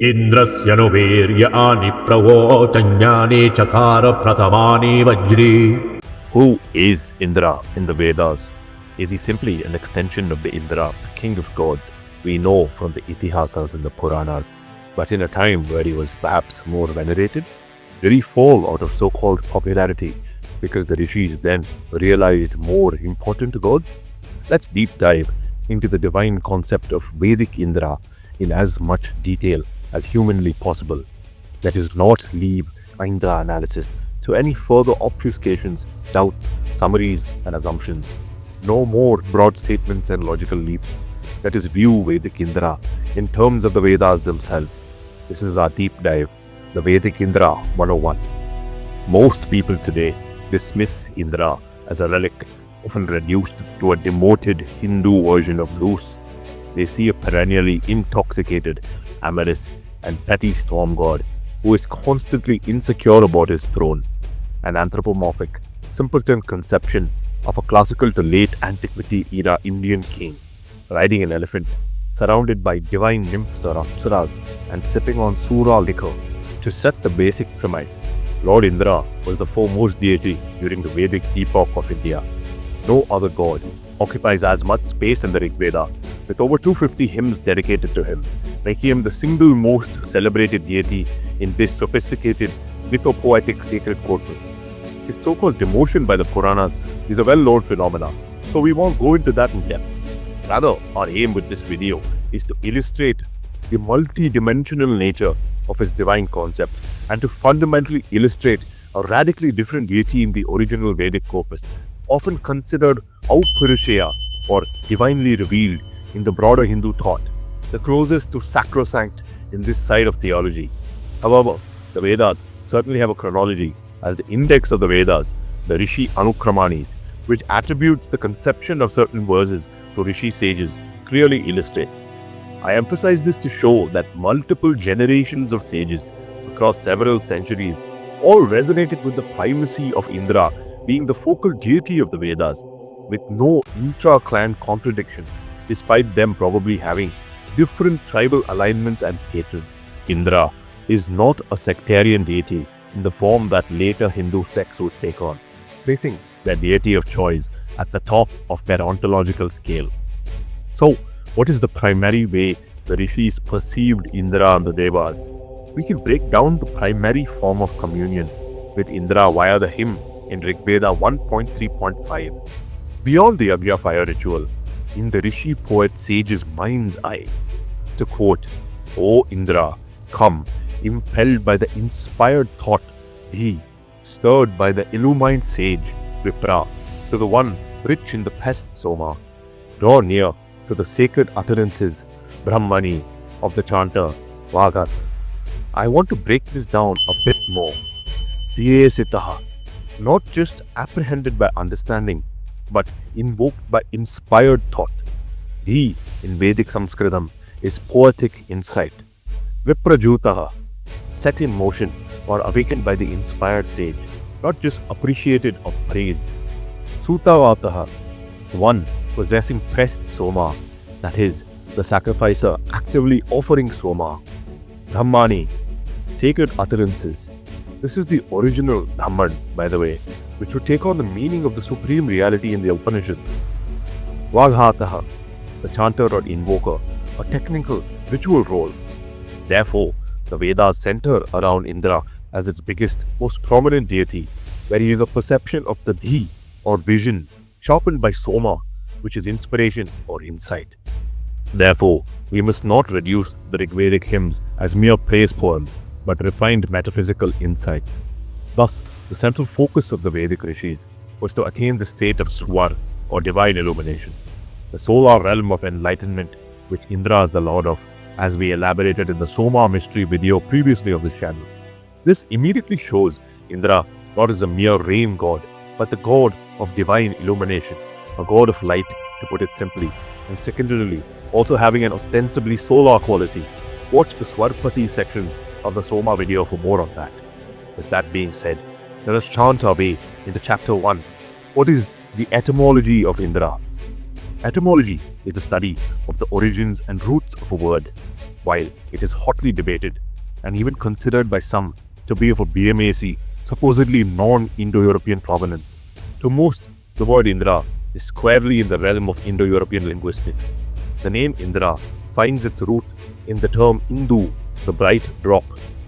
Indrasya no virya ani pravocanyane chakara prathamani vajri. Who is Indra in the Vedas? Is he simply an extension of the Indra, the king of gods we know from the Itihāsas and the Purāṇas, but in a time where he was perhaps more venerated? Did he fall out of so-called popularity because the rishis then realized more important gods? Let's deep dive into the divine concept of Vedic Indra in as much detail as humanly possible. Let us not leave Indra analysis to any further obfuscations, doubts, summaries and assumptions. No more broad statements and logical leaps. Let us view Vedic Indra in terms of the Vedas themselves. This is our deep dive, the Vedic Indra 101. Most people today dismiss Indra as a relic, often reduced to a demoted Hindu version of Zeus. They see a perennially intoxicated, amorous and petty storm god who is constantly insecure about his throne, an anthropomorphic, simpleton conception of a classical to late antiquity era Indian king, riding an elephant, surrounded by divine nymphs or apsaras and sipping on sura liquor. To set the basic premise, Lord Indra was the foremost deity during the Vedic epoch of India. No other god occupies as much space in the Rig Veda, with over 250 hymns dedicated to him, making him the single most celebrated deity in this sophisticated mythopoetic sacred corpus. His so-called demotion by the Purāṇas is a well-known phenomenon, so we won't go into that in depth. Rather, our aim with this video is to illustrate the multi-dimensional nature of his divine concept and to fundamentally illustrate a radically different deity in the original Vedic corpus, often considered Aupurusheya or divinely revealed in the broader Hindu thought, the closest to sacrosanct in this side of theology. However, the Vedas certainly have a chronology, as the index of the Vedas, the Rishi Anukramanis, which attributes the conception of certain verses to Rishi sages, clearly illustrates. I emphasize this to show that multiple generations of sages across several centuries all resonated with the primacy of Indra being the focal deity of the Vedas, with no intra-clan contradiction, despite them probably having different tribal alignments and patrons. Indra is not a sectarian deity in the form that later Hindu sects would take on, placing their deity of choice at the top of their ontological scale. So, what is the primary way the rishis perceived Indra and the Devas? We can break down the primary form of communion with Indra via the hymn in Rig Veda 1.3.5. Beyond the Yajna fire ritual, in the rishi poet sage's mind's eye, to quote, "O Indra, come, impelled by the inspired thought, thee, stirred by the illumined sage, Vipra, to the one rich in the pest Soma, draw near to the sacred utterances, Brahmani, of the chanter, Vagat." I want to break this down a bit more. Jyeṣṭha, not just apprehended by understanding, but invoked by inspired thought. The in Vedic Sanskritam is poetic insight. Viprajutaha, set in motion or awakened by the inspired sage, not just appreciated or praised. Sutavataha, the one possessing pressed Soma, that is, the sacrificer actively offering Soma. Brahmani, sacred utterances. This is the original Brahman, by the way, which would take on the meaning of the supreme reality in the Upanishads. Vaghataha, the chanter or invoker, a technical, ritual role. Therefore, the Vedas center around Indra as its biggest, most prominent deity, where he is a perception of the Dhi or vision, sharpened by Soma, which is inspiration or insight. Therefore, we must not reduce the Rigvedic hymns as mere praise poems, but refined metaphysical insights. Thus, the central focus of the Vedic rishis was to attain the state of Swar or divine illumination, the solar realm of enlightenment which Indra is the lord of, as we elaborated in the Soma mystery video previously on this channel. This immediately shows Indra not as a mere rain god, but the god of divine illumination, a god of light, to put it simply, and secondarily, also having an ostensibly solar quality. Watch the Swarpati sections of the Soma video for more on that. With that being said, let us chant our way into chapter 1. What is the etymology of Indra? Etymology is the study of the origins and roots of a word. while it is hotly debated and even considered by some to be of a BMAC, supposedly non-Indo-European provenance. To most, the word Indra is squarely in the realm of Indo-European linguistics. The name Indra finds its root in the term Indu, the bright drop,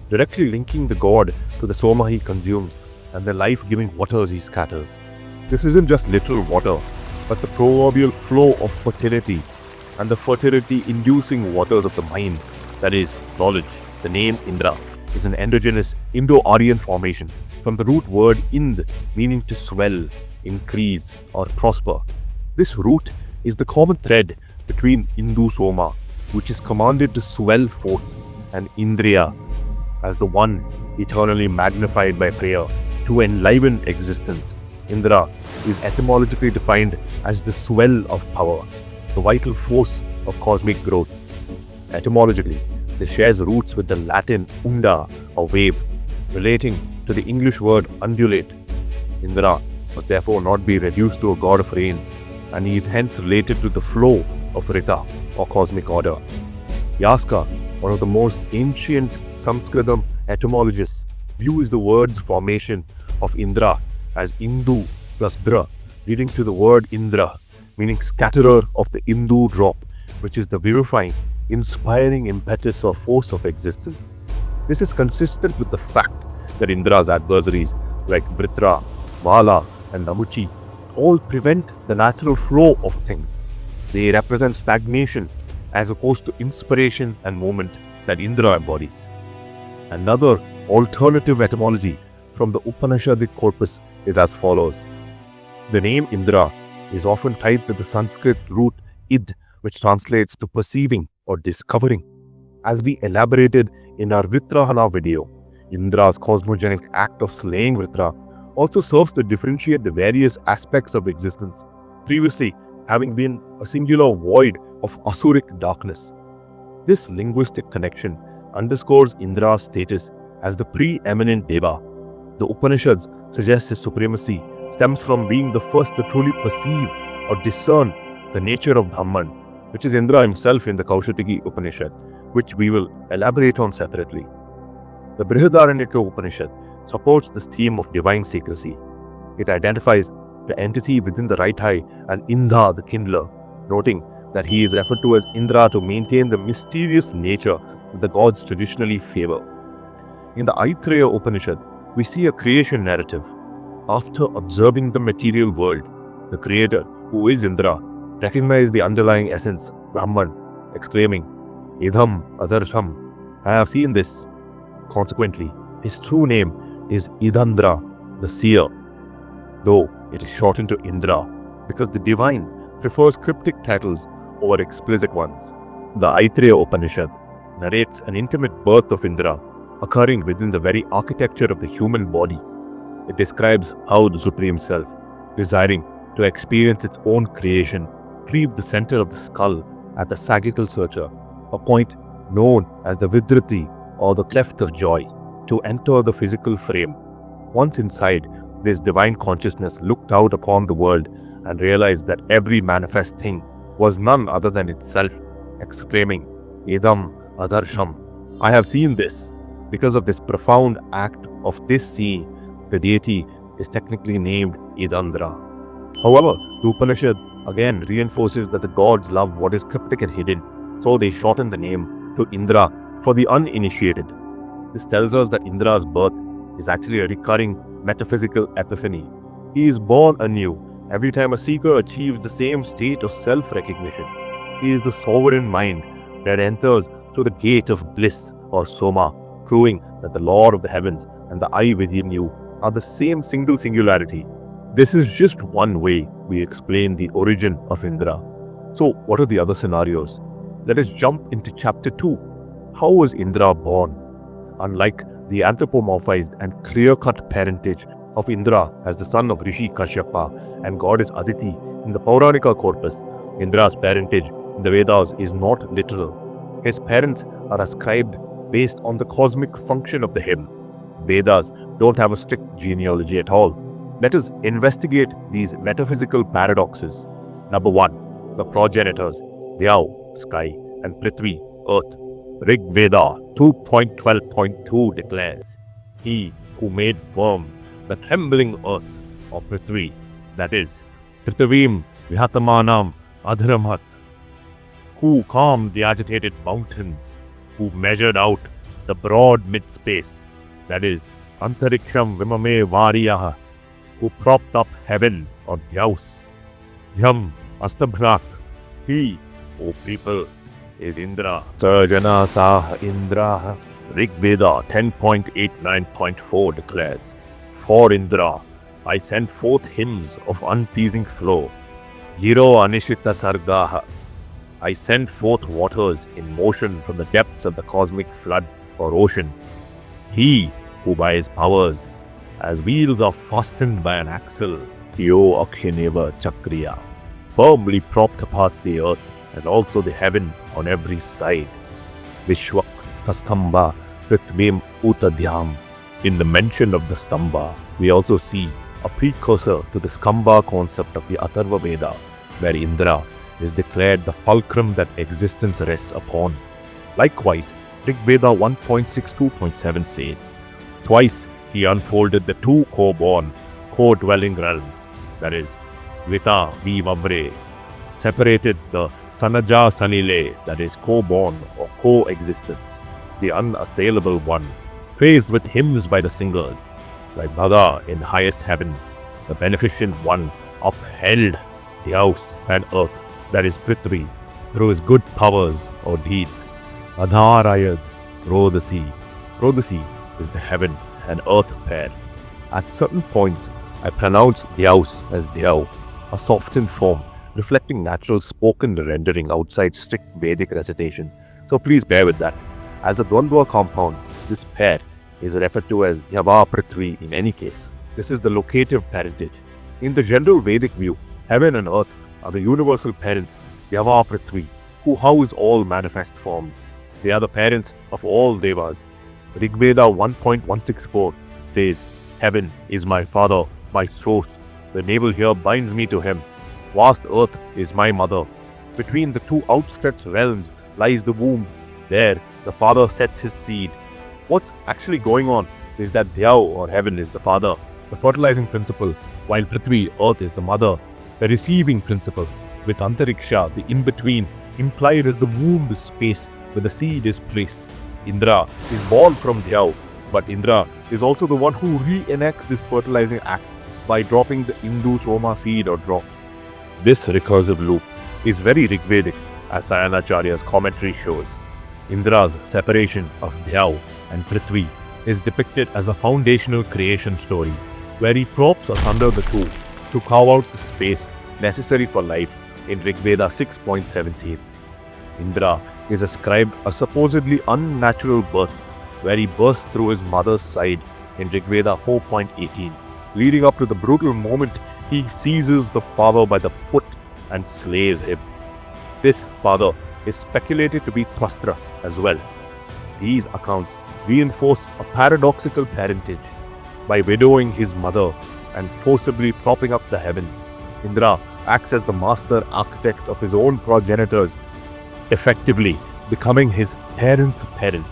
directly linking the god to the Soma he consumes and the life-giving waters he scatters. This isn't just literal water, but the proverbial flow of fertility and the fertility-inducing waters of the mind, that is, knowledge. The name Indra is an endogenous Indo-Aryan formation from the root word Ind, meaning to swell, increase, or prosper. This root is the common thread between Indu Soma, which is commanded to swell forth, and Indriya, as the one eternally magnified by prayer to enliven existence. Indra is etymologically defined as the swell of power, the vital force of cosmic growth. Etymologically, this shares roots with the Latin unda, or wave, relating to the English word undulate. Indra must therefore not be reduced to a god of rains, and he is hence related to the flow of Rita, or cosmic order. Jyeṣṭha, one of the most ancient Sanskritam etymologists, views the word's formation of Indra as Indu plus Dra, leading to the word Indra, meaning scatterer of the Indu drop, which is the vivifying, inspiring impetus or force of existence. This is consistent with the fact that Indra's adversaries like Vritra, Vala, and Namuchi all prevent the natural flow of things. They represent stagnation as opposed to inspiration and movement that Indra embodies. Another alternative etymology from the Upanishad-like corpus is as follows. The name Indra is often tied to the Sanskrit root id, which translates to perceiving or discovering. As we elaborated in our Vritrahana video, Indra's cosmogenic act of slaying Vritra also serves to differentiate the various aspects of existence, previously having been a singular void of asuric darkness. This linguistic connection underscores Indra's status as the preeminent deva. The Upanishads suggest his supremacy stems from being the first to truly perceive or discern the nature of Brahman, which is Indra himself in the Kaushitaki Upanishad, which we will elaborate on separately. The Brihadaranyaka Upanishad supports this theme of divine secrecy. It identifies the entity within the right eye as Indra, the kindler, noting that he is referred to as Indra to maintain the mysterious nature that the gods traditionally favor. In the Aitreya Upanishad, we see a creation narrative. After observing the material world, the creator, who is Indra, recognized the underlying essence, Brahman, exclaiming, Idham Adarsham, I have seen this. Consequently, his true name is Idandra, the seer, though it is shortened to Indra because the divine prefers cryptic titles over explicit ones. The Aitreya Upanishad narrates an intimate birth of Indra occurring within the very architecture of the human body. It describes how the Supreme Self, desiring to experience its own creation, cleaved the center of the skull at the sagittal suture, a point known as the Vidriti or the cleft of joy, to enter the physical frame. Once inside, this divine consciousness looked out upon the world and realized that every manifest thing was none other than itself, exclaiming, Idam Adarsham, I have seen this. Because of this profound act of this seeing, the deity is technically named Idandra. However, the Upanishad again reinforces that the gods love what is cryptic and hidden, so they shorten the name to Indra for the uninitiated. This tells us that Indra's birth is actually a recurring metaphysical epiphany. He is born anew every time a seeker achieves the same state of self-recognition. He is the sovereign mind that enters through the gate of bliss or Soma, proving that the Lord of the heavens and the I within you are the same single singularity. This is just one way we explain the origin of Indra. So, what are the other scenarios? Let us jump into chapter 2. How was Indra born? Unlike the anthropomorphized and clear-cut parentage of Indra as the son of Rishi Kashyapa and goddess Aditi in the Purāṇika corpus, Indra's parentage in the Vedas is not literal. His parents are ascribed based on the cosmic function of the hymn. Vedas don't have a strict genealogy at all. Let us investigate these metaphysical paradoxes. Number 1. The progenitors, Dyaus, sky, and Prithvi, earth. Rig Veda 2.12.2 declares, He who made firm the trembling earth or Prithvi, that is, Prithvim Vihatamanam Adhiramat, who calmed the agitated mountains, who measured out the broad mid-space, that is, Antariksham Vimame Variyaha, who propped up heaven or Dyaus, Dhyam Astabhrat, he, O people, is Indra. Sarjana Sah Indra. Rig Veda 10.89.4 declares, For Indra, I sent forth hymns of unceasing flow. Giro Anishita Sargaha. I sent forth waters in motion from the depths of the cosmic flood or ocean. He who by his powers, as wheels are fastened by an axle, Yo Akshineva Chakriya, firmly propped apart the earth and also the heaven on every side. Vishwak Kastamba Prithvim Utadhyam. In the mention of the Stamba, we also see a precursor to the Skamba concept of the Atharva Veda, where Indra is declared the fulcrum that existence rests upon. Likewise, Rig Veda 1.62.7 says, Twice he unfolded the two co-born, co-dwelling realms, that is, Vita Vivamre, separated the Sanaja Sanile, that is, co-born or co-existence, the unassailable one, praised with hymns by the singers, like Bhaga in highest heaven, the beneficent one upheld Dyaus and earth, that is Prithvi, through his good powers or deeds. Adharayad, row the sea. Row the sea is the heaven and earth pair. At certain points, I pronounce Dyaus as Dyau, a softened form reflecting natural spoken rendering outside strict Vedic recitation. So please bear with that. As a Dvandva compound, this pair is referred to as Dhyava Prithvi in any case. This is the locative parentage. In the general Vedic view, heaven and earth are the universal parents, Dhyava Prithvi, who house all manifest forms. They are the parents of all devas. Rig Veda 1.164 says, Heaven is my father, my source. The navel here binds me to him. Vast earth is my mother. Between the two outstretched realms lies the womb. There, the father sets his seed. What's actually going on is that Dyau or heaven is the father, the fertilizing principle, while Prithvi, earth, is the mother, the receiving principle, with Antariksha, the in-between, implied as the womb is space where the seed is placed. Indra is born from Dyau, but Indra is also the one who reenacts this fertilizing act by dropping the Indu Soma seed or drops. This recursive loop is very Rigvedic, as Sayanacharya's commentary shows. Indra's separation of Dyau and Prithvi is depicted as a foundational creation story, where he props asunder the two to carve out the space necessary for life in Rigveda 6.17. Indra is ascribed a supposedly unnatural birth, where he bursts through his mother's side in Rigveda 4.18, leading up to the brutal moment he seizes the father by the foot and slays him. This father is speculated to be Tvaṣṭṛ as well. These accounts reinforce a paradoxical parentage. By widowing his mother and forcibly propping up the heavens, Indra acts as the master architect of his own progenitors, effectively becoming his parents' parent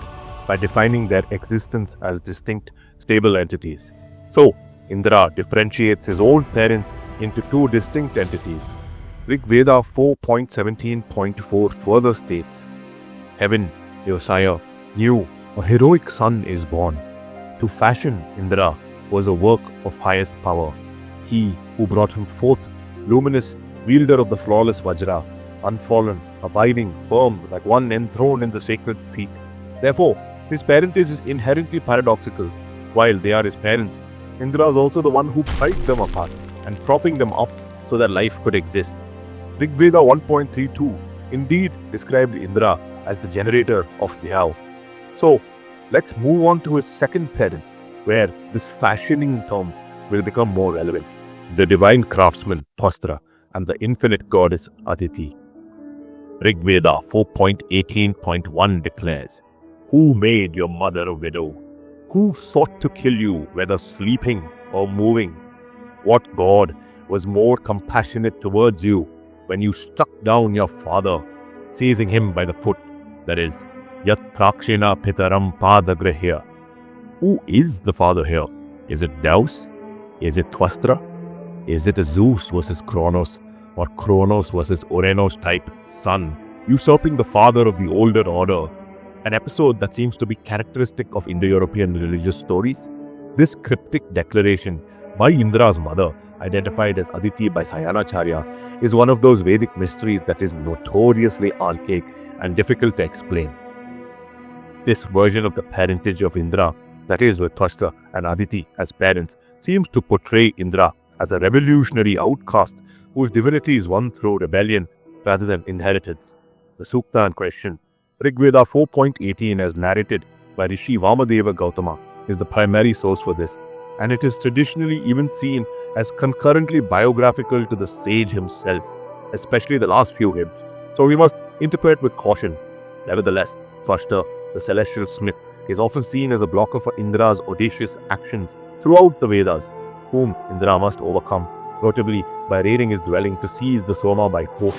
by defining their existence as distinct, stable entities. So, Indra differentiates his own parents into two distinct entities. Rig Veda 4.17.4 further states, Heaven, your sire, knew a heroic son is born. To fashion Indra was a work of highest power. He who brought him forth, luminous, wielder of the flawless Vajra, unfallen, abiding, firm, like one enthroned in the sacred seat. Therefore, his parentage is inherently paradoxical. While they are his parents, Indra is also the one who pried them apart and propping them up so that life could exist. Rig Veda 1.32 indeed described Indra as the generator of Dyau. So, let's move on to his second parents, where this fashioning term will become more relevant. The divine craftsman, Tvaṣṭṛ, and the infinite goddess, Aditi. Rig Veda 4.18.1 declares, Who made your mother a widow? Who sought to kill you, whether sleeping or moving? What god was more compassionate towards you when you struck down your father, seizing him by the foot, that is, Yat Prakshina Pitaram Padagrahya. Who is the father here? Is it Dyaus? Is it Tvaṣṭṛ? Is it a Zeus versus Kronos, or Kronos versus Uranus type son, usurping the father of the older order? An episode that seems to be characteristic of Indo-European religious stories. This cryptic declaration by Indra's mother, identified as Aditi by Sayanacharya, is one of those Vedic mysteries that is notoriously archaic and difficult to explain. This version of the parentage of Indra, that is with Tvaṣṭṛ and Aditi as parents, seems to portray Indra as a revolutionary outcast whose divinity is won through rebellion rather than inheritance. The Sukta in question, Rigveda 4.18 as narrated by Rishi Vamadeva Gautama, is the primary source for this, and it is traditionally even seen as concurrently biographical to the sage himself, especially the last few hymns, so we must interpret with caution. Nevertheless, Tvaṣṭṛ, the celestial smith, is often seen as a blocker for Indra's audacious actions throughout the Vedas, whom Indra must overcome, notably by raiding his dwelling to seize the Soma by force.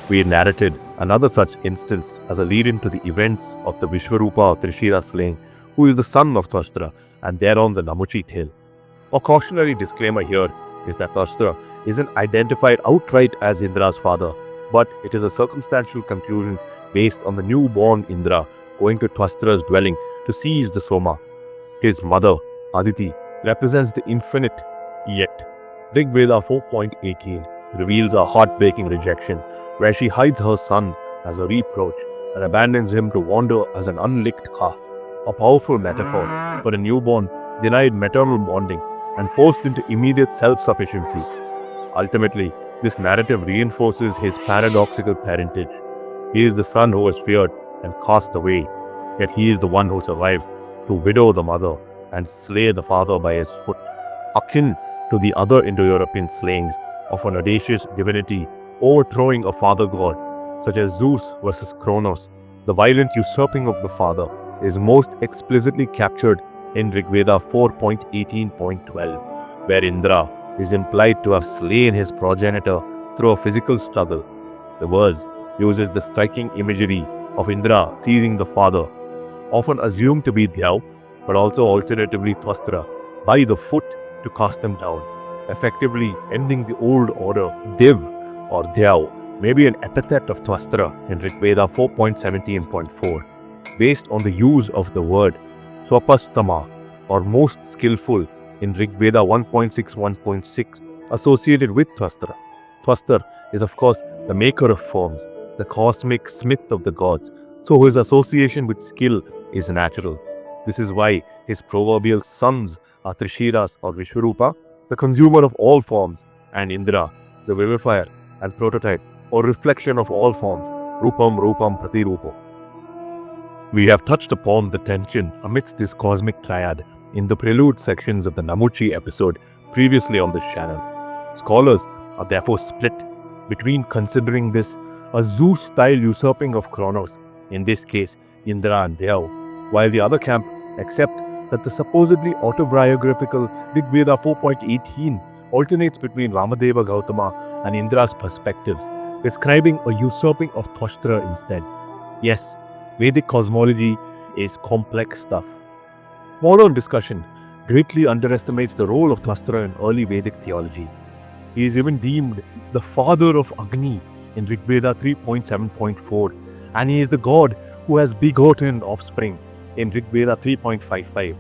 We narrated another such instance as a lead-in to the events of the Vishvarupa Trishira slaying, who is the son of Tvaṣṭṛ, and thereon the Namuchi tale. A cautionary disclaimer here is that Tvaṣṭṛ isn't identified outright as Indra's father, but it is a circumstantial conclusion based on the newborn Indra going to Tvaṣṭṛ's dwelling to seize the Soma. His mother, Aditi, represents the infinite, yet Rigveda 4.18 reveals a heartbreaking rejection where she hides her son as a reproach and abandons him to wander as an unlicked calf, a powerful metaphor for a newborn denied maternal bonding and forced into immediate self-sufficiency. Ultimately, this narrative reinforces his paradoxical parentage. He is the son who was feared and cast away, yet he is the one who survives to widow the mother and slay the father by his foot, akin to the other Indo-European slayings of an audacious divinity overthrowing a father god, such as Zeus versus Kronos. The violent usurping of the father is most explicitly captured in Rigveda 4.18.12, where Indra is implied to have slain his progenitor through a physical struggle. The verse uses the striking imagery of Indra seizing the father, often assumed to be Dyaus, but also alternatively Tvaṣṭṛ, by the foot to cast him down, effectively ending the old order. Div or Dyaus may be an epithet of Tvaṣṭṛ in Rigveda 4.17.4, based on the use of the word Swapastama, or most skillful, in Rigveda 1.61.6, associated with Tvaṣṭṛ. Tvaṣṭṛ is of course the maker of forms, the cosmic smith of the gods, so his association with skill is natural. This is why his proverbial sons are Trishiras or Vishvarupa, the consumer of all forms, and Indra, the vivifier and prototype or reflection of all forms, Rupam Rupam Pratirupo. We have touched upon the tension amidst this cosmic triad in the prelude sections of the Namuchi episode previously on this channel. Scholars are therefore split between considering this a Zeus-style usurping of Kronos, in this case Indra and Dyaus, while the other camp accept that the supposedly autobiographical Rigveda 4.18 alternates between Vamadeva Gautama and Indra's perspectives, describing a usurping of Tvaṣṭṛ instead. Yes, Vedic cosmology is complex stuff. Modern discussion greatly underestimates the role of Tvaṣṭṛ in early Vedic theology. He is even deemed the father of Agni in Rigveda 3.7.4, and he is the god who has begotten offspring in Rigveda 3.55.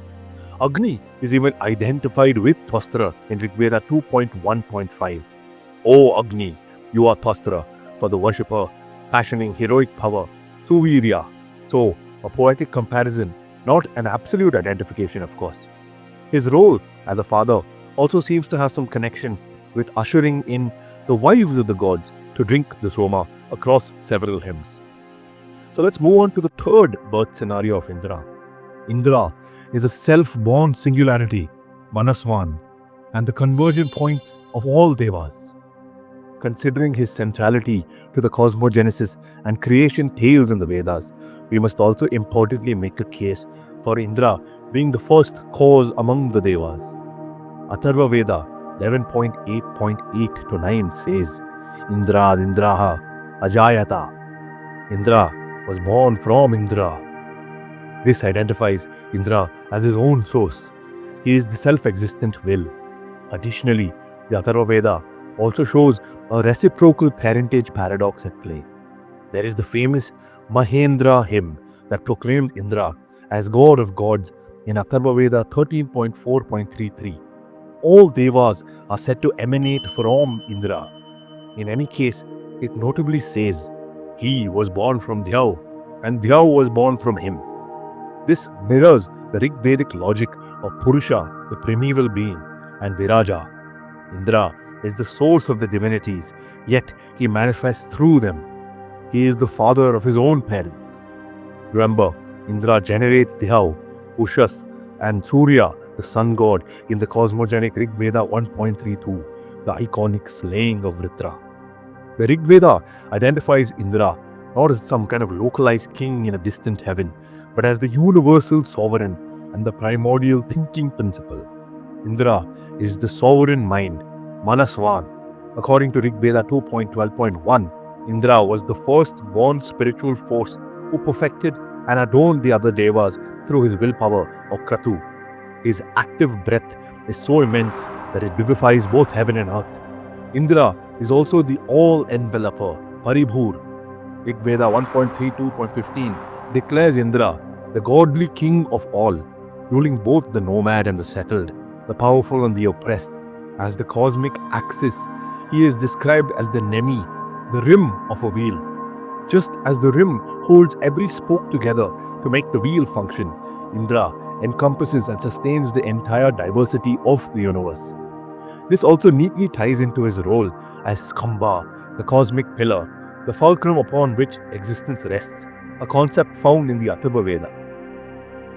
Agni is even identified with Tvaṣṭṛ in Rigveda 2.1.5. O Agni, you are Tvaṣṭṛ for the worshipper, fashioning heroic power, Suvirya. So, a poetic comparison, not an absolute identification, of course. His role as a father also seems to have some connection with ushering in the wives of the gods to drink the Soma across several hymns. So let's move on to the third birth scenario of Indra. Indra is a self-born singularity, Manaswan, and the convergent point of all Devas. Considering his centrality to the cosmogenesis and creation tales in the Vedas, we must also importantly make a case for Indra being the first cause among the Devas. Atharva Veda 11.8.8 to 9 says, Indra Indraha Ajayata. Indra was born from Indra. This identifies Indra as his own source. He is the self-existent will. Additionally, the Atharva Veda also shows a reciprocal parentage paradox at play. There is the famous Mahendra hymn that proclaims Indra as god of gods in Atharva Veda 13.4.33. All devas are said to emanate from Indra. In any case, it notably says, he was born from Dyaus, and Dyaus was born from him. This mirrors the Rig Vedic logic of Purusha, the primeval being, and Viraja. Indra is the source of the divinities, yet he manifests through them. He is the father of his own parents. Remember, Indra generates Dyaus, Ushas, and Surya, the sun god, in the cosmogenic Rig Veda 1.32, the iconic slaying of Vritra. The Rig Veda identifies Indra not as some kind of localized king in a distant heaven, but as the universal sovereign and the primordial thinking principle. Indra is the sovereign mind, Manaswan. According to Rig Veda 2.12.1, Indra was the first-born spiritual force who perfected and adorned the other devas through his willpower or kratu. His active breath is so immense that it vivifies both heaven and earth. Indra is also the all-enveloper, Paribhur. Rig Veda 1.32.15 declares Indra the godly king of all, ruling both the nomad and the settled, the powerful and the oppressed. As the cosmic axis, he is described as the Nemi, the rim of a wheel. Just as the rim holds every spoke together to make the wheel function, Indra encompasses and sustains the entire diversity of the universe. This also neatly ties into his role as Skamba, the cosmic pillar, the fulcrum upon which existence rests, a concept found in the Atharva Veda.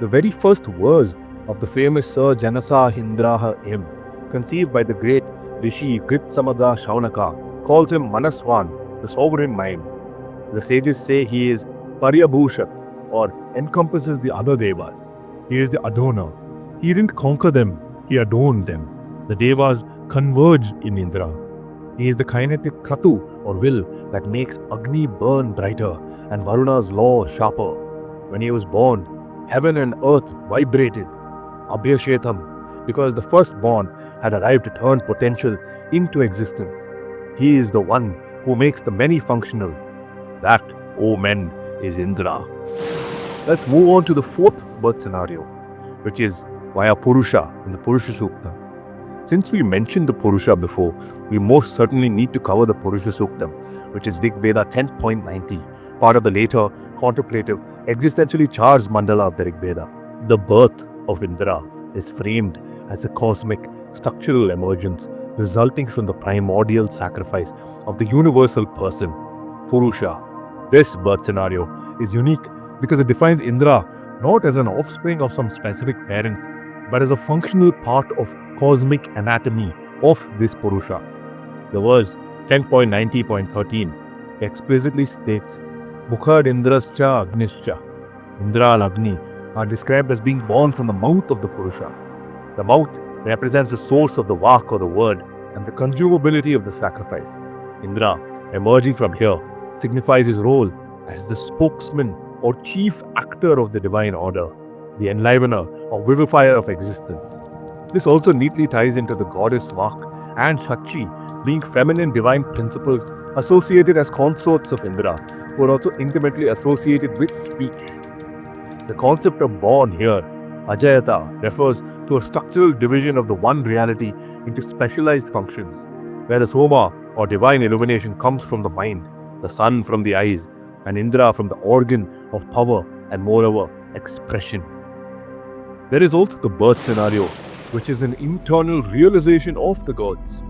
The very first verse of the famous Sir Janasa Hindraha hymn, conceived by the great Rishi Kritsamada Shaunaka, calls him Manaswan, the sovereign mind. The sages say he is Paryabhushat, or encompasses the other devas. He is the Adona. He didn't conquer them, he adorned them. The devas converge in Indra. He is the kinetic kratu, or will, that makes Agni burn brighter and Varuna's law sharper. When he was born, heaven and earth vibrated. Abhyashetam, because the firstborn had arrived to turn potential into existence. He is the one who makes the many functional. That, O men, is Indra. Let's move on to the fourth birth scenario, which is via Purusha in the Purusha Suktam. Since we mentioned the Purusha before, we most certainly need to cover the Purusha Suktam, which is Rig Veda 10.90, part of the later, contemplative, existentially charged mandala of the Rig Veda. The birth of Indra is framed as a cosmic, structural emergence resulting from the primordial sacrifice of the universal person, Purusha. This birth scenario is unique because it defines Indra not as an offspring of some specific parents, but as a functional part of cosmic anatomy of this Purusha. The verse 10.90.13 explicitly states, Mukhad Indrascha Agnischa. Indra and Agni are described as being born from the mouth of the Purusha. The mouth represents the source of the Vak or the word and the consumability of the sacrifice. Indra, emerging from here, signifies his role as the spokesman or chief actor of the divine order, the enlivener or vivifier of existence. This also neatly ties into the goddess Vak and Shakti being feminine divine principles associated as consorts of Indra, who are also intimately associated with speech. The concept of born here, Ajayata, refers to a structural division of the one reality into specialized functions, where the Soma or divine illumination comes from the mind, the sun from the eyes, and Indra from the organ of power and moreover expression. There is also the birth scenario, which is an internal realization of the gods.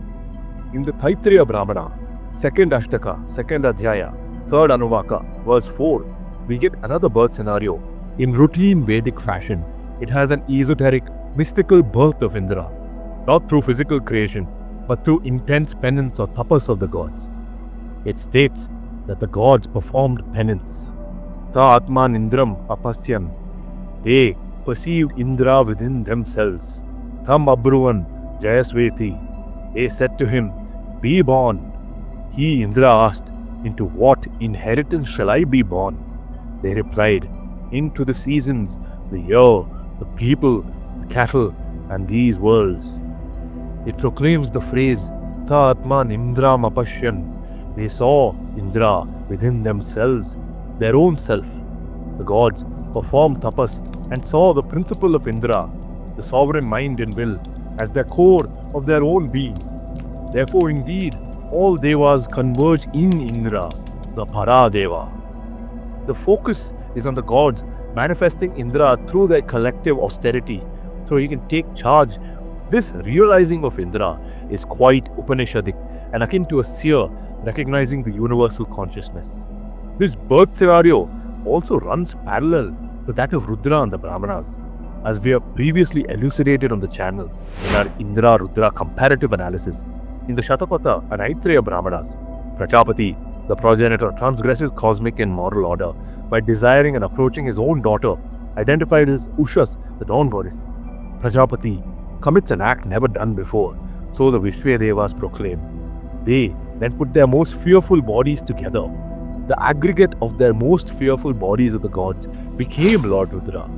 In the Taittiriya Brahmana, 2nd Ashtaka, 2nd Adhyaya, 3rd Anuvaka, verse 4, we get another birth scenario. In routine Vedic fashion, it has an esoteric, mystical birth of Indra, not through physical creation, but through intense penance or tapas of the gods. It states that the gods performed penance. Ta Atman Indram Apasyan. They perceived Indra within themselves. Tham Abruvan Jyeṣṭha. They said to him, Be born. He, Indra, asked, Into what inheritance shall I be born? They replied, into the seasons, the year, the people, the cattle, and these worlds. It proclaims the phrase, Ta Atman Indra Mapashyan. They saw Indra within themselves, their own self. The gods performed tapas and saw the principle of Indra, the sovereign mind and will, as their core of their own being. Therefore, indeed, all devas converge in Indra, the Paradeva. The focus is on the gods manifesting Indra through their collective austerity, so he can take charge. This realizing of Indra is quite Upanishadic and akin to a seer recognizing the universal consciousness. This birth scenario also runs parallel to that of Rudra and the Brahmanas, as we have previously elucidated on the channel in our Indra-Rudra comparative analysis. In the Shatapatha and Aitreya Brahmanas, Prajapati, the progenitor, transgresses cosmic and moral order by desiring and approaching his own daughter, identified as Ushas, the dawn goddess. Prajapati commits an act never done before, so the Vishvedevas proclaim. They then put their most fearful bodies together. The aggregate of their most fearful bodies of the gods became Lord Rudra.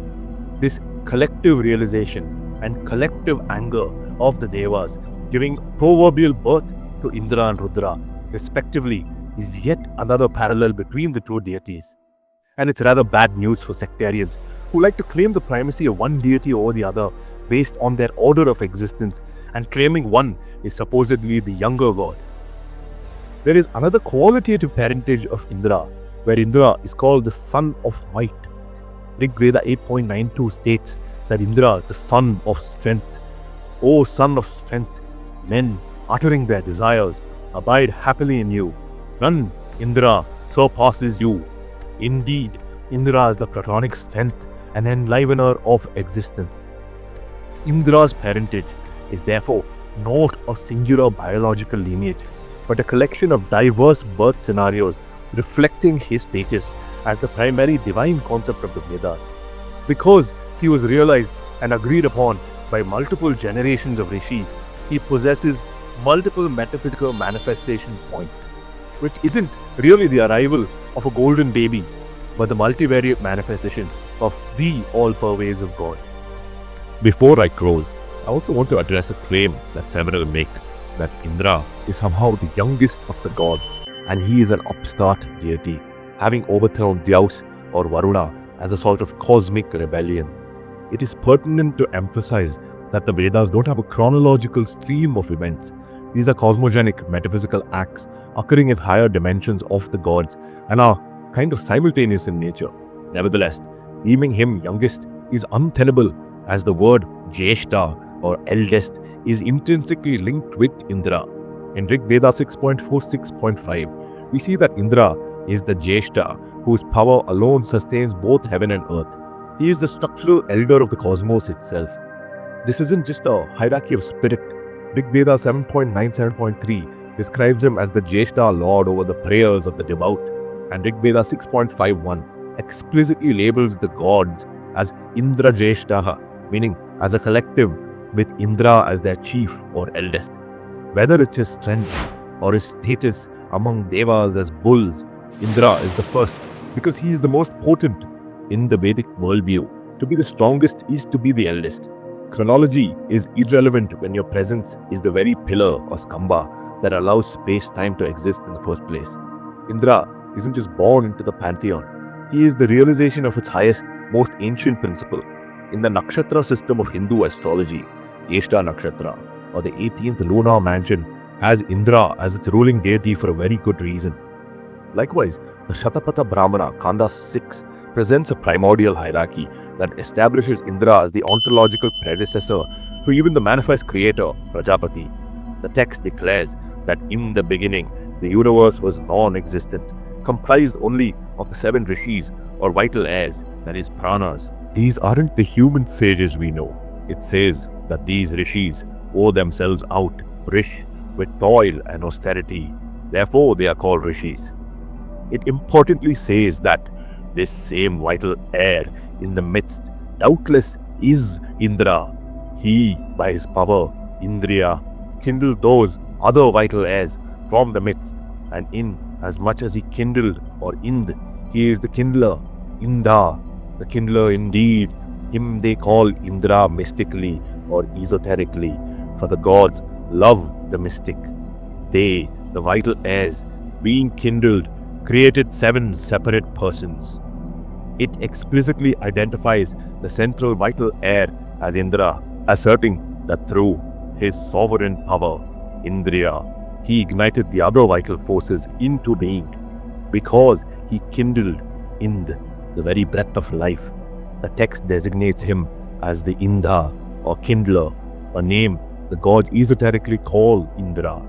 This collective realization and collective anger of the Devas, giving proverbial birth to Indra and Rudra, respectively, is yet another parallel between the two deities. And it's rather bad news for sectarians who like to claim the primacy of one deity over the other based on their order of existence and claiming one is supposedly the younger god. There is another qualitative parentage of Indra, where Indra is called the son of might. Rig Veda 8.92 states that Indra is the son of strength. O son of strength, men, uttering their desires, abide happily in you. None, Indra, surpasses you. Indeed, Indra is the Platonic strength and enlivener of existence. Indra's parentage is therefore not a singular biological lineage, but a collection of diverse birth scenarios reflecting his status as the primary divine concept of the Vedas. Because he was realized and agreed upon by multiple generations of rishis, he possesses multiple metaphysical manifestation points, which isn't really the arrival of a golden baby, but the multivariate manifestations of the all-pervasive God. Before I close, I also want to address a claim that several make, that Indra is somehow the youngest of the gods and he is an upstart deity, having overthrown Dyaus or Varuna as a sort of cosmic rebellion. It is pertinent to emphasize that the Vedas don't have a chronological stream of events. These are cosmogenic metaphysical acts occurring in higher dimensions of the gods and are kind of simultaneous in nature. Nevertheless, deeming him youngest is untenable, as the word Jyeṣṭha or eldest is intrinsically linked with Indra. In Rig Veda 6.46.5, we see that Indra is the Jyeṣṭha whose power alone sustains both heaven and earth. He is the structural elder of the cosmos itself. This isn't just a hierarchy of spirit. Rig Veda 7.97.3 describes him as the Jyeṣṭha lord over the prayers of the devout, and Rig Veda 6.51 explicitly labels the gods as Indra Jyeṣṭha, meaning as a collective with Indra as their chief or eldest. Whether it's his strength or his status among devas as bulls, Indra is the first because he is the most potent in the Vedic worldview. To be the strongest is to be the eldest. Chronology is irrelevant when your presence is the very pillar or skamba that allows space-time to exist in the first place. Indra isn't just born into the pantheon. He is the realization of its highest, most ancient principle. In the nakshatra system of Hindu astrology, Jyeṣṭha Nakshatra, or the 18th lunar mansion, has Indra as its ruling deity for a very good reason. Likewise, the Shatapatha Brahmana, Kanda 6, presents a primordial hierarchy that establishes Indra as the ontological predecessor to even the manifest creator, Prajapati. The text declares that in the beginning, the universe was non-existent, comprised only of the 7 rishis or vital heirs, that is, Purāṇas. These aren't the human sages we know. It says that these rishis owe themselves out, rish, with toil and austerity. Therefore, they are called rishis. It importantly says that this same vital heir in the midst doubtless is Indra. He, by his power, Indriya, kindled those other vital heirs from the midst, and in as much as he kindled or ind, he is the kindler, Inda, the kindler indeed. Him they call Indra mystically or esoterically, for the gods love the mystic. They, the vital heirs, being kindled, created 7 separate persons. It explicitly identifies the central vital heir as Indra, asserting that through his sovereign power, Indriya, he ignited the other vital forces into being, because he kindled Ind, the very breath of life. The text designates him as the Indha or kindler, a name the gods esoterically call Indra.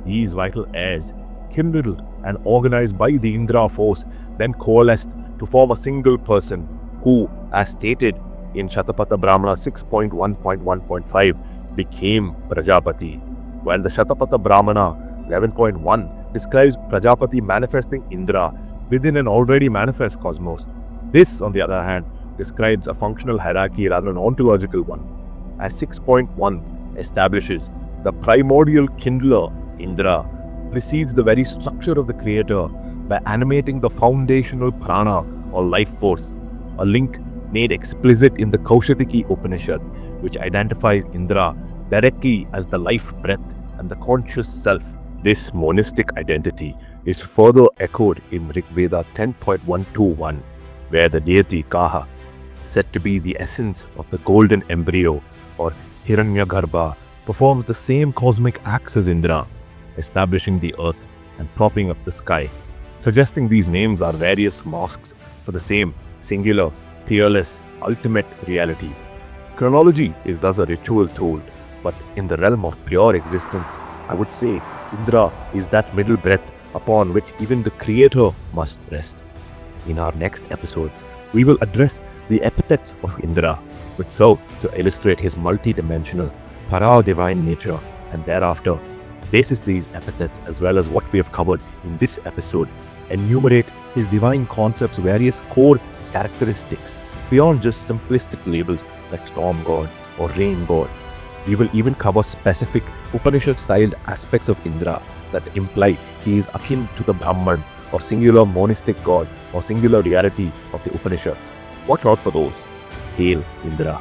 These vital heirs, kindled and organized by the Indra force, then coalesced to form a single person who, as stated in Shatapatha Brahmana 6.1.1.5, became Prajapati, while the Shatapatha Brahmana 11.1 describes Prajapati manifesting Indra within an already manifest cosmos. This, on the other hand, describes a functional hierarchy rather than an ontological one, as 6.1 establishes the primordial kindler, Indra, precedes the very structure of the creator by animating the foundational prana or life force, a link made explicit in the Kaushitiki Upanishad, which identifies Indra directly as the life breath and the conscious self. This monistic identity is further echoed in Rig Veda 10.121, where the deity Kaha, said to be the essence of the golden embryo or Hiranyagarbha, performs the same cosmic acts as Indra, establishing the earth and propping up the sky, suggesting these names are various masks for the same singular, peerless, ultimate reality. Chronology is thus a ritual tool, but in the realm of pure existence, I would say Indra is that middle breath upon which even the Creator must rest. In our next episodes, we will address the epithets of Indra, which serve to illustrate his multi-dimensional, para-divine nature, and thereafter, basis these epithets as well as what we have covered in this episode, enumerate his divine concepts' various core characteristics beyond just simplistic labels like storm god or rain god. We will even cover specific Upanishad-styled aspects of Indra that imply he is akin to the Brahman or singular monistic god or singular reality of the Upanishads. Watch out for those. Hail Indra.